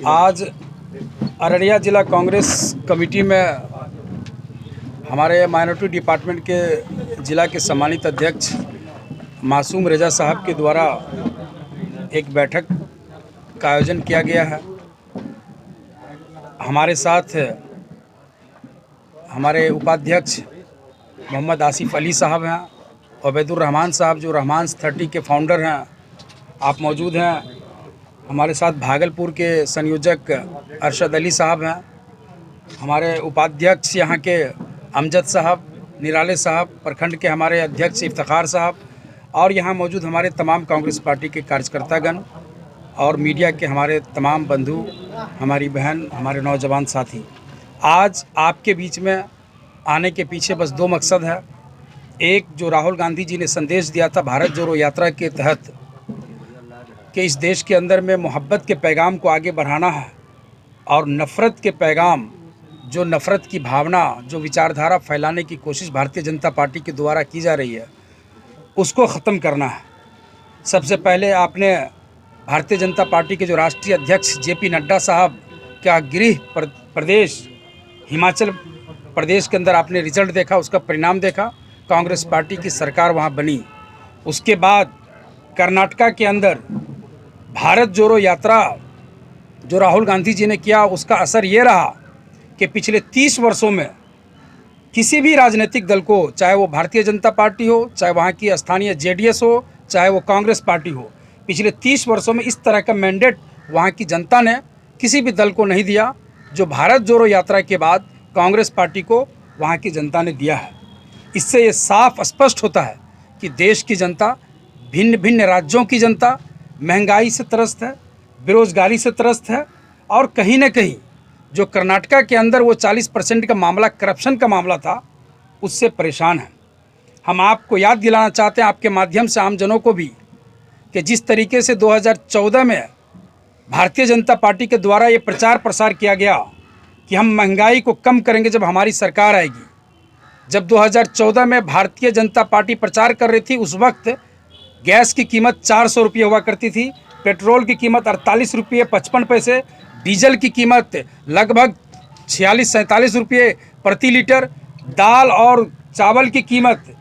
आज अररिया जिला कांग्रेस कमेटी में हमारे माइनॉरिटी डिपार्टमेंट के ज़िला के सम्मानित अध्यक्ष मासूम रजा साहब के द्वारा एक बैठक का आयोजन किया गया है। हमारे साथ हमारे उपाध्यक्ष मोहम्मद आसिफ अली साहब हैं, उबैदुर रहमान साहब जो रहमान्स 30 के फाउंडर हैं, आप मौजूद हैं। हमारे साथ भागलपुर के संयोजक अरशद अली साहब हैं, हमारे उपाध्यक्ष यहाँ के अमजद साहब, निराले साहब, प्रखंड के हमारे अध्यक्ष इफ्तिखार साहब, और यहाँ मौजूद हमारे तमाम कांग्रेस पार्टी के कार्यकर्तागण और मीडिया के हमारे तमाम बंधु, हमारी बहन, हमारे नौजवान साथी। आज आपके बीच में आने के पीछे बस दो मकसद है। एक, जो राहुल गांधी जी ने संदेश दिया था भारत जोड़ो यात्रा के तहत कि इस देश के अंदर में मोहब्बत के पैगाम को आगे बढ़ाना है और नफ़रत के पैगाम, जो नफ़रत की भावना, जो विचारधारा फैलाने की कोशिश भारतीय जनता पार्टी के द्वारा की जा रही है, उसको ख़त्म करना है। सबसे पहले आपने भारतीय जनता पार्टी के जो राष्ट्रीय अध्यक्ष JP नड्डा साहब का गृह प्रदेश हिमाचल प्रदेश के अंदर आपने रिजल्ट देखा, उसका परिणाम देखा, कांग्रेस पार्टी की सरकार वहाँ बनी। उसके बाद कर्नाटका के अंदर भारत जोड़ो यात्रा जो राहुल गांधी जी ने किया, उसका असर ये रहा कि पिछले 30 वर्षों में किसी भी राजनीतिक दल को, चाहे वो भारतीय जनता पार्टी हो, चाहे वहाँ की स्थानीय JDS हो, चाहे वो कांग्रेस पार्टी हो, पिछले 30 वर्षों में इस तरह का मैंडेट वहाँ की जनता ने किसी भी दल को नहीं दिया जो भारत जोड़ो यात्रा के बाद कांग्रेस पार्टी को वहाँ की जनता ने दिया है। इससे ये साफ स्पष्ट होता है कि देश की जनता, भिन्न भिन्न राज्यों की जनता महंगाई से त्रस्त है, बेरोज़गारी से त्रस्त है, और कहीं न कहीं जो कर्नाटका के अंदर वो 40% का मामला, करप्शन का मामला था, उससे परेशान है। हम आपको याद दिलाना चाहते हैं, आपके माध्यम से आम जनों को भी, कि जिस तरीके से 2014 में भारतीय जनता पार्टी के द्वारा ये प्रचार प्रसार किया गया कि हम महंगाई को कम करेंगे जब हमारी सरकार आएगी। जब 2014 में भारतीय जनता पार्टी प्रचार कर रही थी, उस वक्त गैस की कीमत 400 रुपये हुआ करती थी, पेट्रोल की कीमत 48 रुपये 55 पैसे, डीजल की कीमत लगभग 46-47 रुपये प्रति लीटर, दाल और चावल की कीमत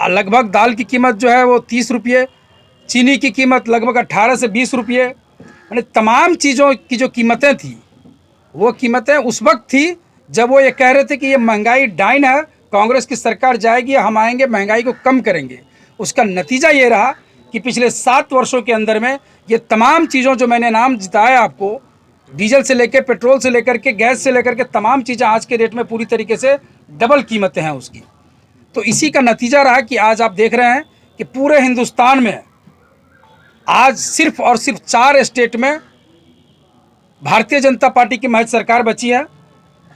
लगभग, दाल की कीमत जो है वो 30 रुपये, चीनी की कीमत लगभग 18 से 20 रुपये, यानी तमाम चीज़ों की जो कीमतें थी, वो कीमतें उस वक्त थी जब वो ये कह रहे थे कि ये महंगाई डाइन है, कांग्रेस की सरकार जाएगी, हम आएंगे, महंगाई को कम करेंगे। उसका नतीजा ये रहा कि पिछले 7 वर्षों के अंदर में ये तमाम चीज़ों जो मैंने नाम जिताया आपको, डीजल से लेकर, पेट्रोल से लेकर के, गैस से लेकर के, तमाम चीज़ें आज के डेट में पूरी तरीके से डबल कीमतें हैं उसकी। तो इसी का नतीजा रहा कि आज आप देख रहे हैं कि पूरे हिंदुस्तान में आज सिर्फ और सिर्फ 4 स्टेट में भारतीय जनता पार्टी की महज सरकार बची है,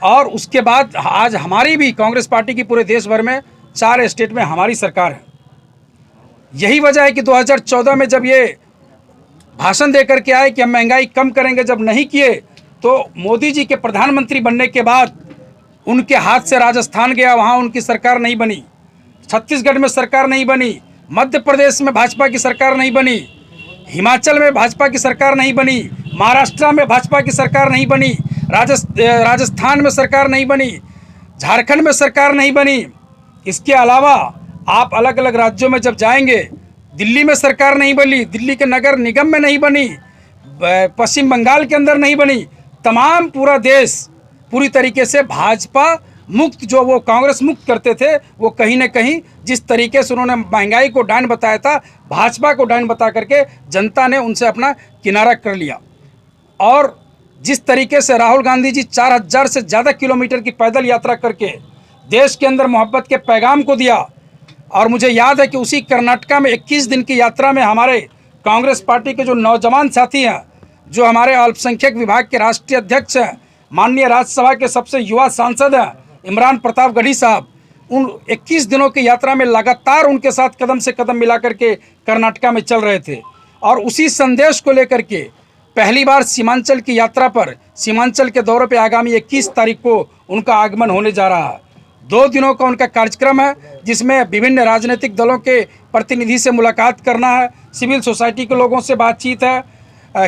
और उसके बाद आज हमारी भी कांग्रेस पार्टी की पूरे देश भर में 4 स्टेट में हमारी सरकार है। यही वजह है कि 2014 में जब ये भाषण देकर के आए कि हम महंगाई कम करेंगे, जब नहीं किए तो मोदी जी के प्रधानमंत्री बनने के बाद उनके हाथ से राजस्थान गया, वहाँ उनकी सरकार नहीं बनी, छत्तीसगढ़ में सरकार नहीं बनी, मध्य प्रदेश में भाजपा की सरकार नहीं बनी, हिमाचल में भाजपा की सरकार नहीं बनी, महाराष्ट्र में भाजपा की सरकार नहीं बनी, राजस्थान में सरकार नहीं बनी, झारखंड में सरकार नहीं बनी। इसके अलावा आप अलग अलग राज्यों में जब जाएंगे, दिल्ली में सरकार नहीं बनी, दिल्ली के नगर निगम में नहीं बनी, पश्चिम बंगाल के अंदर नहीं बनी, तमाम पूरा देश पूरी तरीके से भाजपा मुक्त, जो वो कांग्रेस मुक्त करते थे, वो कहीं न कहीं जिस तरीके से उन्होंने महंगाई को डायन बताया था, भाजपा को डायन बता करके जनता ने उनसे अपना किनारा कर लिया। और जिस तरीके से राहुल गांधी जी 4000 से ज़्यादा किलोमीटर की पैदल यात्रा करके देश के अंदर मोहब्बत के पैगाम को दिया, और मुझे याद है कि उसी कर्नाटका में 21 दिन की यात्रा में हमारे कांग्रेस पार्टी के जो नौजवान साथी हैं, जो हमारे अल्पसंख्यक विभाग के राष्ट्रीय अध्यक्ष हैं, माननीय राज्यसभा के सबसे युवा सांसद हैं इमरान प्रतापगढ़ी साहब, उन 21 दिनों की यात्रा में लगातार उनके साथ कदम से कदम मिला करके कर्नाटका में चल रहे थे। और उसी संदेश को लेकर के पहली बार सीमांचल की यात्रा पर, सीमांचल के दौरे पे आगामी 21 तारीख को उनका आगमन होने जा रहा है। 2 दिनों का उनका कार्यक्रम है, जिसमें विभिन्न राजनीतिक दलों के प्रतिनिधि से मुलाकात करना है, सिविल सोसाइटी के लोगों से बातचीत है,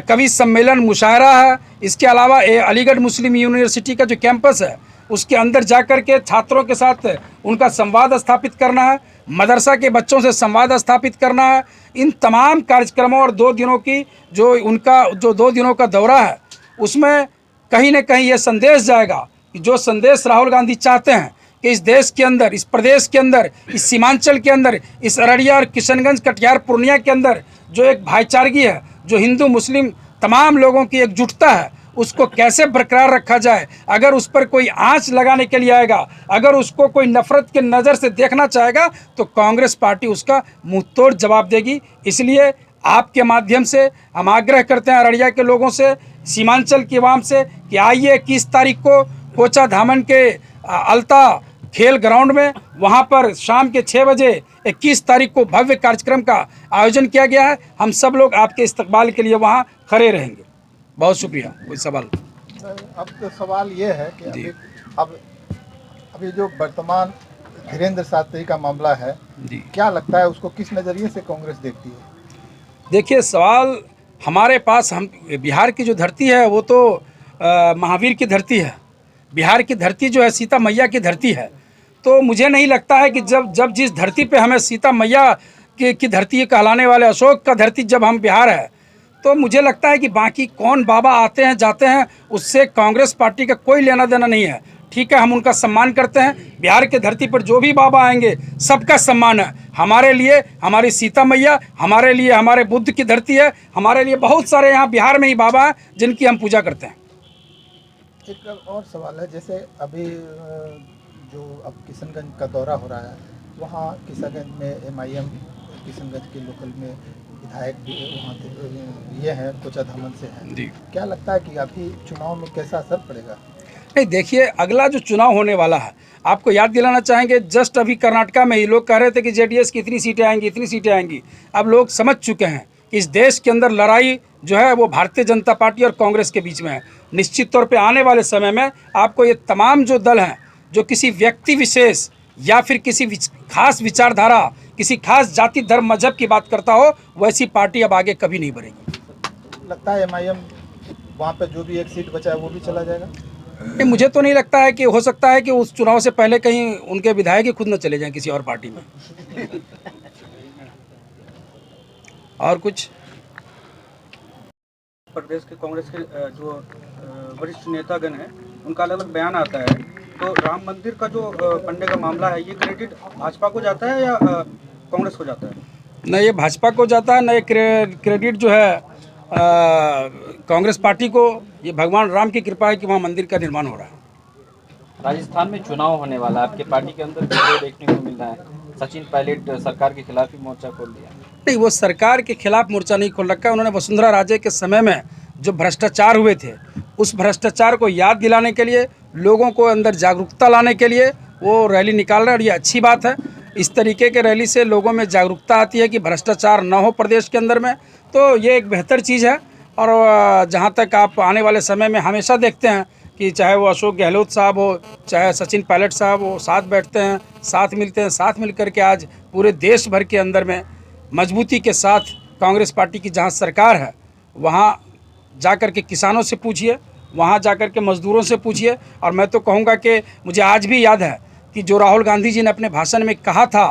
कवि सम्मेलन, मुशायरा है। इसके अलावा अलीगढ़ मुस्लिम यूनिवर्सिटी का जो कैंपस है उसके अंदर जाकर के छात्रों के साथ उनका संवाद स्थापित करना है, मदरसा के बच्चों से संवाद स्थापित करना है। इन तमाम कार्यक्रमों और 2 दिनों की जो 2 दिनों का दौरा है उसमें कहीं न कहीं ये संदेश जाएगा कि जो संदेश राहुल गांधी चाहते हैं कि इस देश के अंदर, इस प्रदेश के अंदर, इस सीमांचल के अंदर, इस अररिया और किशनगंज, कटिहार, पूर्णिया के अंदर जो एक भाईचारगी है, जो हिंदू मुस्लिम तमाम लोगों की एकजुटता है, उसको कैसे बरकरार रखा जाए। अगर उस पर कोई आंच लगाने के लिए आएगा, अगर उसको कोई नफरत के नज़र से देखना चाहेगा, तो कांग्रेस पार्टी उसका मुंह तोड़ जवाब देगी। इसलिए आपके माध्यम से हम आग्रह करते हैं अररिया के लोगों से, सीमांचल की आवाम से कि आइए 21 तारीख को कोचा धामन के अलता खेल ग्राउंड में, वहाँ पर शाम के 6 बजे 21 तारीख को भव्य कार्यक्रम का आयोजन किया गया है। हम सब लोग आपके इस्तकबाल के लिए वहाँ खड़े रहेंगे। बहुत शुक्रिया। कोई सवाल? अब तो सवाल ये है कि अभी जो वर्तमान धीरेन्द्र शास्त्री का मामला है, क्या लगता है उसको किस नज़रिए से कांग्रेस देखती है? देखिए, सवाल हमारे पास, हम बिहार की जो धरती है वो तो महावीर की धरती है। बिहार की धरती जो है सीता मैया की धरती है। तो मुझे नहीं लगता है कि जब जिस धरती पे हमें सीता मैया की धरती कहलाने वाले अशोक का धरती जब हम बिहार है, तो मुझे लगता है कि बाकी कौन बाबा आते हैं जाते हैं उससे कांग्रेस पार्टी का कोई लेना देना नहीं है। ठीक है, हम उनका सम्मान करते हैं। बिहार के धरती पर जो भी बाबा आएंगे सबका सम्मान है। हमारे लिए हमारी सीता मैया, हमारे लिए हमारे बुद्ध की धरती है, हमारे लिए बहुत सारे यहाँ बिहार में ही बाबा हैं जिनकी हम पूजा करते हैं। एक और सवाल है, जैसे अभी जो अब किशनगंज का दौरा हो रहा है, वहाँ किशनगंज में MIM किशनगंज के लोकल में विधायक भी वहाँ ये हैं, कोचा धामन से हैं। क्या लगता है कि अभी चुनाव में कैसा असर पड़ेगा? नहीं, देखिए, अगला जो चुनाव होने वाला है, आपको याद दिलाना चाहेंगे, जस्ट अभी कर्नाटका में ही लोग कह रहे थे कि JDS की इतनी सीटें आएंगी, इतनी सीटें आएंगी। अब लोग समझ चुके हैं कि इस देश के अंदर लड़ाई जो है वो भारतीय जनता पार्टी और कांग्रेस के बीच में है। निश्चित तौर पे आने वाले समय में आपको ये तमाम जो दल हैं, जो किसी व्यक्ति विशेष या फिर किसी खास विचारधारा, किसी खास जाति, धर्म, मजहब की बात करता हो, वैसी पार्टी अब आगे कभी नहीं बढ़ेगी। लगता है MIM वहाँ पे जो भी एक सीट बचा है वो भी चला जाएगा? नहीं, मुझे तो नहीं लगता है कि हो सकता है कि उस चुनाव से पहले कहीं उनके विधायक ही खुद न चले जाएं किसी और पार्टी में। और कुछ? प्रदेश के कांग्रेस के जो वरिष्ठ नेतागण हैं उनका अलग अलग बयान आता है, तो राम मंदिर का जो बनने का मामला है, ये क्रेडिट भाजपा को जाता है या कांग्रेस को जाता है? न ये भाजपा को जाता है, न ये क्रेडिट जो है कांग्रेस पार्टी को। ये भगवान राम की कृपा है कि वहाँ मंदिर का निर्माण हो रहा है। राजस्थान में चुनाव होने वाला है, आपके पार्टी के अंदर जो देखने को मिल रहा है, सचिन पायलट सरकार के खिलाफ ही मोर्चा खोल दिया। नहीं, वो सरकार के खिलाफ मोर्चा नहीं खोल रखा है। उन्होंने वसुंधरा राजे के समय में जो भ्रष्टाचार हुए थे, उस भ्रष्टाचार को याद दिलाने के लिए, लोगों को अंदर जागरूकता लाने के लिए वो रैली निकाल रहे हैं। और ये अच्छी बात है। इस तरीके के रैली से लोगों में जागरूकता आती है कि भ्रष्टाचार न हो प्रदेश के अंदर में, तो ये एक बेहतर चीज़ है। और जहाँ तक आप आने वाले समय में हमेशा देखते हैं कि चाहे वो अशोक गहलोत साहब हो, चाहे सचिन पायलट साहब हो, साथ बैठते हैं, साथ मिलते हैं, साथ मिल कर के आज पूरे देश भर के अंदर में मजबूती के साथ कांग्रेस पार्टी की जहाँ सरकार है, वहाँ जा कर के किसानों से पूछिए, वहाँ जा कर के मज़दूरों से पूछिए। और मैं तो कहूँगा कि मुझे आज भी याद है कि जो राहुल गांधी जी ने अपने भाषण में कहा था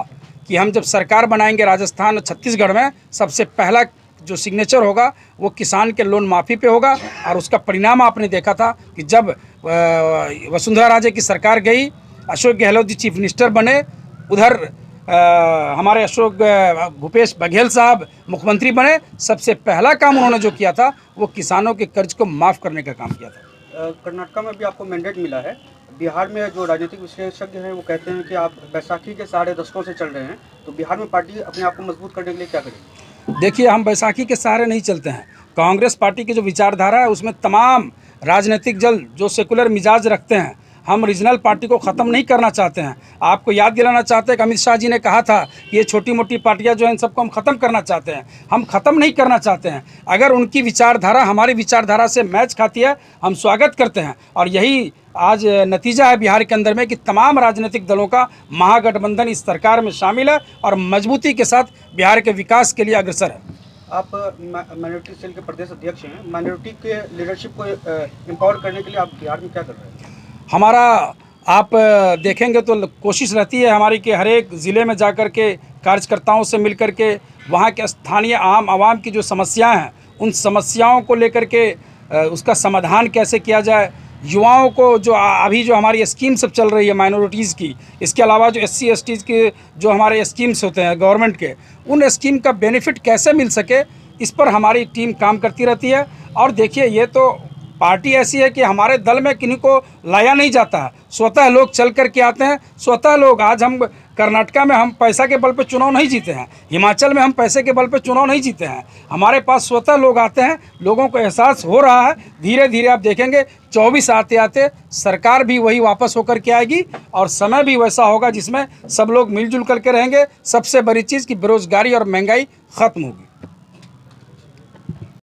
कि हम जब सरकार बनाएंगे राजस्थान और छत्तीसगढ़ में, सबसे पहला जो सिग्नेचर होगा वो किसान के लोन माफ़ी पे होगा। और उसका परिणाम आपने देखा था कि जब वसुंधरा राजे की सरकार गई, अशोक गहलोत जी चीफ मिनिस्टर बने, उधर हमारे अशोक भूपेश बघेल साहब मुख्यमंत्री बने, सबसे पहला काम उन्होंने जो किया था वो किसानों के कर्ज को माफ़ करने का काम किया था। कर्नाटका में भी आपको मैंडेट मिला है। बिहार में जो राजनीतिक विशेषज्ञ हैं वो कहते हैं कि आप बैसाखी के सहारे दशकों से चल रहे हैं, तो बिहार में पार्टी अपने आप को मजबूत करने के लिए क्या करेगी? देखिए, हम बैसाखी के सहारे नहीं चलते हैं। कांग्रेस पार्टी की जो विचारधारा है उसमें तमाम राजनीतिक दल जो सेकुलर मिजाज रखते हैं, हम रीजनल पार्टी को ख़त्म नहीं करना चाहते हैं। आपको याद दिलाना चाहते हैं कि अमित शाह जी ने कहा था कि ये छोटी मोटी पार्टियां जो हैं इन सबको हम ख़त्म करना चाहते हैं। हम ख़त्म नहीं करना चाहते हैं। अगर उनकी विचारधारा हमारी विचारधारा से मैच खाती है, हम स्वागत करते हैं। और यही आज नतीजा है बिहार के अंदर में कि तमाम राजनीतिक दलों का महागठबंधन इस सरकार में शामिल है और मजबूती के साथ बिहार के विकास के लिए अग्रसर है। आप माइनॉरिटी सेल के प्रदेश अध्यक्ष हैं। माइनॉरिटी के लीडरशिप को एम्पावर करने के लिए आप बिहार में क्या कर रहे हैं? हमारा आप देखेंगे तो कोशिश रहती है हमारी कि हर एक ज़िले में जाकर के कार्यकर्ताओं से मिलकर के वहाँ के स्थानीय आम आवाम की जो समस्याएं हैं उन समस्याओं को लेकर के उसका समाधान कैसे किया जाए। युवाओं को जो अभी जो हमारी स्कीम सब चल रही है माइनॉरिटीज़ की, इसके अलावा जो SC STs के जो हमारे स्कीम्स होते हैं गवर्नमेंट के, उन स्कीम का बेनिफिट कैसे मिल सके, इस पर हमारी टीम काम करती रहती है। और देखिए, ये तो पार्टी ऐसी है कि हमारे दल में किन्हीं को लाया नहीं जाता है, स्वतः लोग चल कर के आते हैं। स्वतः लोग, आज हम कर्नाटका में हम पैसा के बल पे चुनाव नहीं जीते हैं, हिमाचल में हम पैसे के बल पे चुनाव नहीं जीते हैं। हमारे पास स्वतः लोग आते हैं, लोगों को एहसास हो रहा है। धीरे धीरे आप देखेंगे 24 आते आते सरकार भी वही वापस होकर के आएगी और समय भी वैसा होगा जिसमें सब लोग मिलजुल करके रहेंगे। सबसे बड़ी चीज़ कि बेरोजगारी और महंगाई ख़त्म होगी।